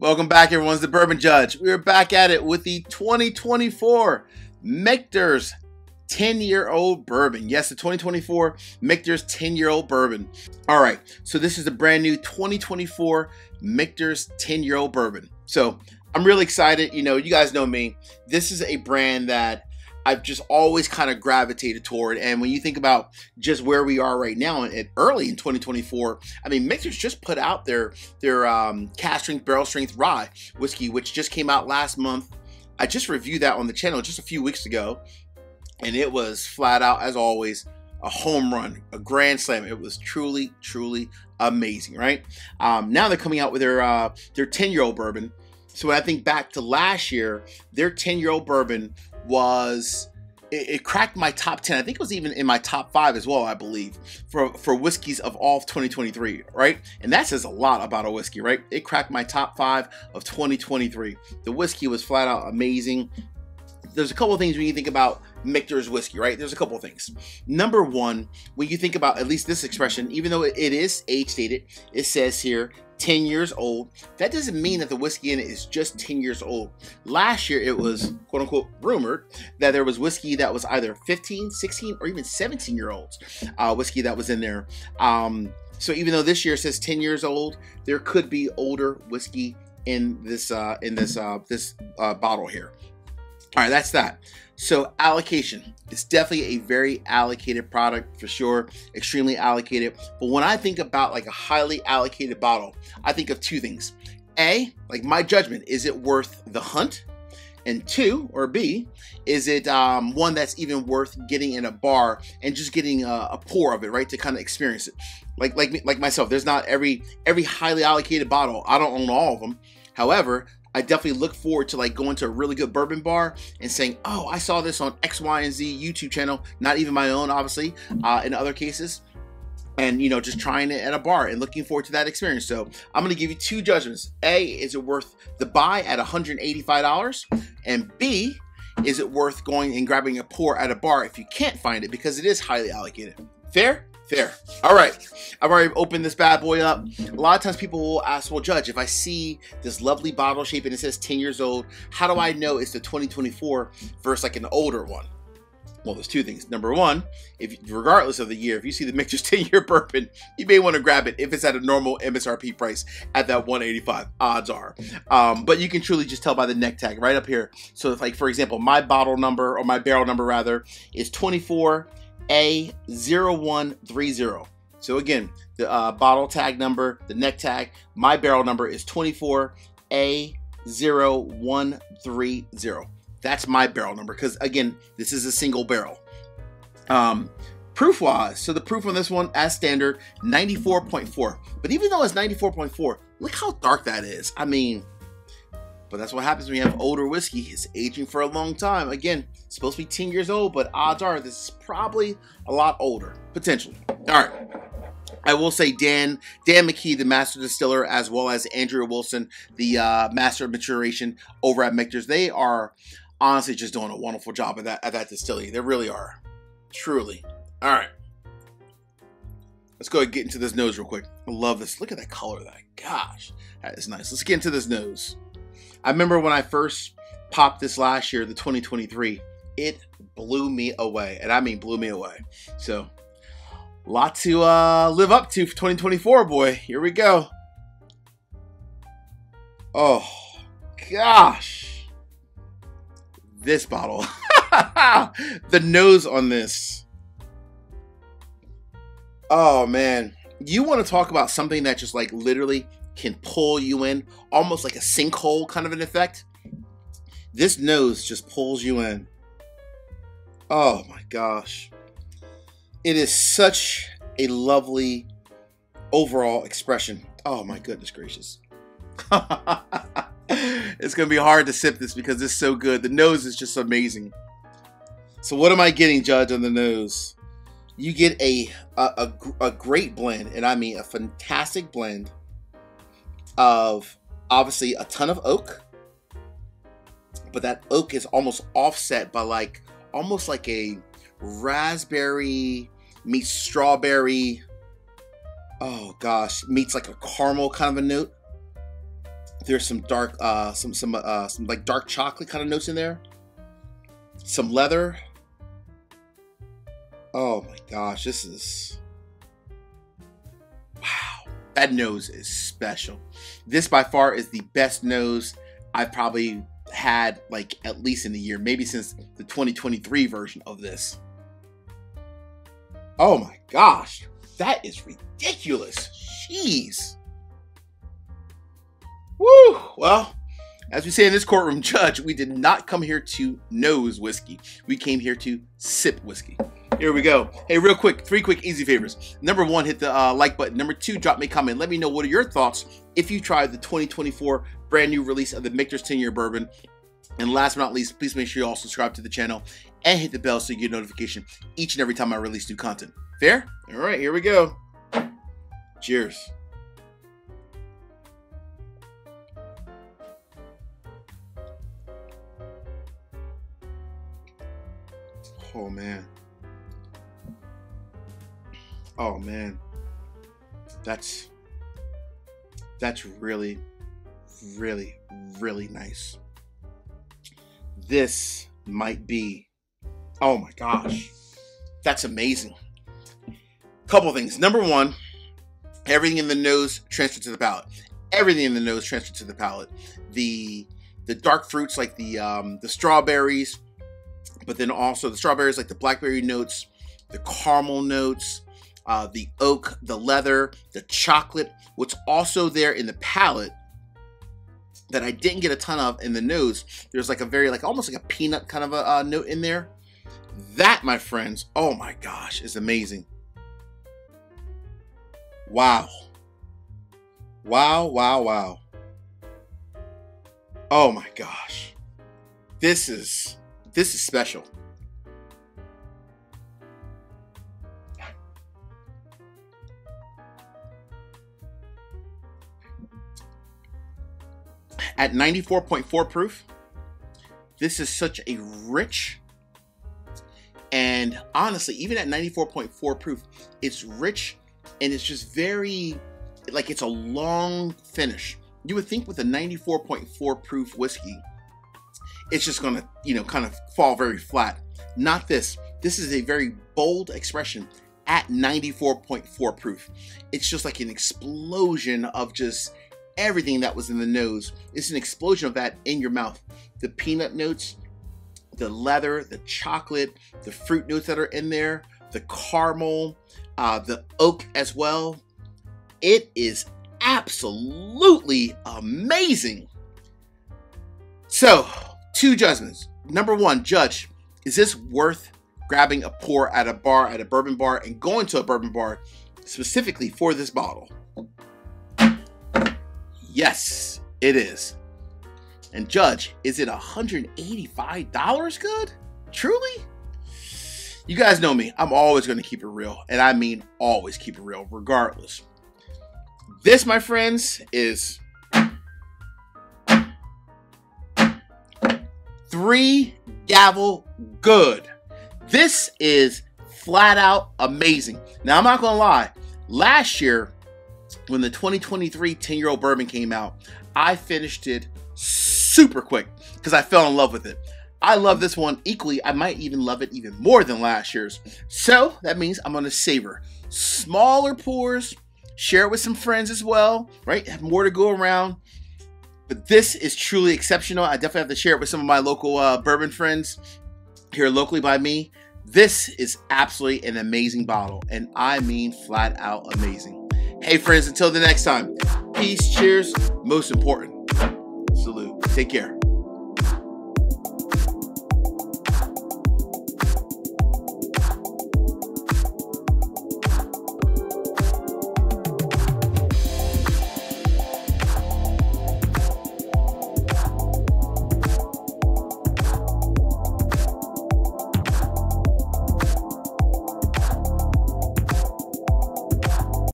Welcome back, everyone. It's the Bourbon Judge. We're back at it with the 2024 Michter's 10-year-old bourbon. Yes, the 2024 Michter's 10-year-old bourbon. All right, so this is the brand new 2024 Michter's 10-year-old bourbon. So I'm really excited. You know, you guys know me. This is a brand that I've just always kind of gravitated toward. And when you think about just where we are right now and early in 2024, I mean, Michter's just put out their cask strength, barrel strength rye whiskey, which just came out last month. I just reviewed that on the channel just a few weeks ago, and it was flat out, as always, a home run, a grand slam. It was truly, truly amazing, right? Now they're coming out with their 10-year-old bourbon. So when I think back to last year, their 10-year-old bourbon was, it cracked my top 10. I think it was even in my top 5 as well, I believe, for whiskeys of all of 2023, right? And that says a lot about a whiskey, right? It cracked my top 5 of 2023. The whiskey was flat out amazing. There's a couple of things when you think about Michter's whiskey, right? There's a couple of things. Number one, when you think about at least this expression, even though it is age stated, it says here 10 years old. That doesn't mean that the whiskey in it is just 10 years old. Last year, it was quote unquote rumored that there was whiskey that was either 15, 16, or even 17-year-olds whiskey that was in there. So even though this year says 10 years old, there could be older whiskey in this bottle here. All right, that's that. So allocation, it's definitely a very allocated product for sure, extremely allocated. But when I think about like a highly allocated bottle, I think of two things. A, like my judgment, is it worth the hunt? And two, or B, is it one that's even worth getting in a bar and just getting a pour of it, right, to kind of experience it? Like myself, there's not every highly allocated bottle. I don't own all of them. However, I definitely look forward to like going to a really good bourbon bar and saying, oh, I saw this on X, Y, and Z YouTube channel, not even my own, obviously, in other cases. And, you know, just trying it at a bar and looking forward to that experience. So I'm going to give you two judgments. A, is it worth the buy at $185? And B, is it worth going and grabbing a pour at a bar if you can't find it, because it is highly allocated? Fair? Fair. All right. I've already opened this bad boy up. A lot of times people will ask, well, Judge, if I see this lovely bottle shape and it says 10 years old, how do I know it's the 2024 versus like an older one? Well, there's two things. Number one, regardless of the year, if you see the Michter's 10-year bourbon, you may want to grab it if it's at a normal MSRP price at that $185. Odds are. But you can truly just tell by the neck tag right up here. So if, like, for example, my bottle number, or my barrel number rather, is 24A0130. So again, the bottle tag number, the neck tag, my barrel number is 24A0130. That's my barrel number, because again, this is a single barrel. Proof wise, so the proof on this one, as standard, 94.4. But even though it's 94.4, look how dark that is. I mean, but that's what happens when you have older whiskey. It's aging for a long time. Again, it's supposed to be 10 years old, but odds are this is probably a lot older, potentially. All right. I will say Dan McKee, the master distiller, as well as Andrea Wilson, the master of maturation over at Michter's, they are honestly just doing a wonderful job at that distillery. They really are. Truly. All right. Let's go ahead and get into this nose real quick. I love this. Look at that color of that. Gosh, that is nice. Let's get into this nose. I remember when I first popped this last year, the 2023, it blew me away. And I mean blew me away. So, a lot to live up to for 2024, boy. Here we go. Oh, gosh. This bottle. The nose on this. Oh, man. You want to talk about something that just like literally can pull you in, almost like a sinkhole kind of an effect. This nose just pulls you in. Oh, my gosh. It is such a lovely overall expression. Oh, my goodness gracious. It's going to be hard to sip this because it's so good. The nose is just amazing. So what am I getting, Judge, on the nose? You get a great blend, and I mean a fantastic blend of obviously a ton of oak, but that oak is almost offset by like almost like a raspberry meets strawberry. Oh gosh, meets like a caramel kind of a note. There's some dark, some like dark chocolate kind of notes in there. Some leather. Oh my gosh, this is, wow. That nose is special. This by far is the best nose I've probably had, like at least in a year, maybe since the 2023 version of this. Oh my gosh, that is ridiculous. Jeez. Woo! Well, as we say in this courtroom, Judge, we did not come here to nose whiskey. We came here to sip whiskey. Here we go. Hey, real quick, 3 quick easy favors. Number 1, hit the like button. Number 2, drop me a comment. Let me know what are your thoughts if you tried the 2024 brand new release of the Michter's 10-year bourbon. And last but not least, please make sure you all subscribe to the channel and hit the bell so you get notification each and every time I release new content. Fair? All right, here we go. Cheers. Oh man. Oh man. That's really, really, really nice. This might be, oh my gosh, that's amazing. Couple things. Number 1, everything in the nose transferred to the palate. Everything in the nose transferred to the palate. The dark fruits like the strawberries, but then also the strawberries like the blackberry notes, the caramel notes, the oak, the leather, the chocolate. What's also there in the palate that I didn't get a ton of in the nose, there's like a very, like almost like a peanut kind of a note in there. That, my friends, oh my gosh, is amazing. Wow. Wow, wow, wow. Oh my gosh. This is special. At 94.4 proof, this is such a rich, and honestly, even at 94.4 proof, it's rich and it's just very, like it's a long finish. You would think with a 94.4 proof whiskey, it's just gonna, you know, kind of fall very flat. Not this. This is a very bold expression at 94.4 proof. It's just like an explosion of just everything that was in the nose. It's an explosion of that in your mouth. The peanut notes, the leather, the chocolate, the fruit notes that are in there, the caramel, the oak as well. It is absolutely amazing. So, 2 judgments. Number 1, Judge, is this worth grabbing a pour at a bar, at a bourbon bar, and going to a bourbon bar specifically for this bottle? Yes, it is. And Judge, is it $185 good? Truly? You guys know me. I'm always going to keep it real. And I mean always keep it real, regardless. This, my friends, is 3 gavel good. This is flat out amazing. Now, I'm not going to lie. Last year, when the 2023 10-year-old bourbon came out, I finished it super quick because I fell in love with it. I love this one equally. I might even love it even more than last year's. So that means I'm going to savor smaller pours, share it with some friends as well, right? Have more to go around. But this is truly exceptional. I definitely have to share it with some of my local bourbon friends here locally by me. This is absolutely an amazing bottle, and I mean flat out amazing. Hey friends, until the next time, peace, cheers, most important, salute. Take care.